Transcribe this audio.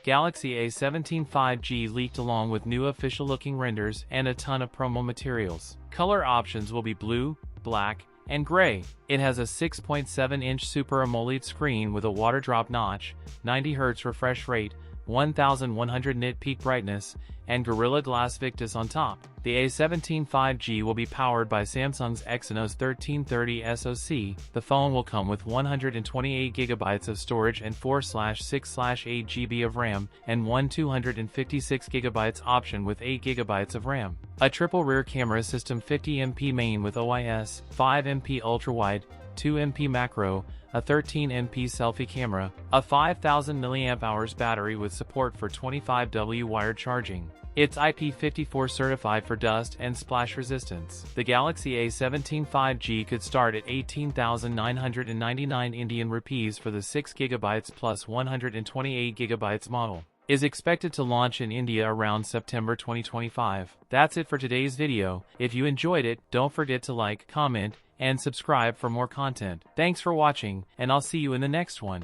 Galaxy A17 5G leaked along with new official-looking renders and a ton of promo materials. Color options will be blue, black, and gray. It has a 6.7-inch Super AMOLED screen with a water drop notch, 90Hz refresh rate, 1100 nit peak brightness, and Gorilla Glass Victus on top. The A17 5G will be powered by Samsung's Exynos 1330 SoC. The phone will come with 128GB of storage and 4/6/8GB of RAM, and one 256GB option with 8GB of RAM. A triple rear camera system, 50MP main with OIS, 5MP ultrawide, 2MP macro, a 13MP selfie camera, a 5000 mAh battery with support for 25W wired charging. It's IP54 certified for dust and splash resistance. The Galaxy A17 5G could start at 18,999 Indian rupees for the 6GB plus 128GB model. Is expected to launch in India around September 2025. That's it for today's video. If you enjoyed it, don't forget to like, comment, and subscribe for more content. Thanks for watching, and I'll see you in the next one.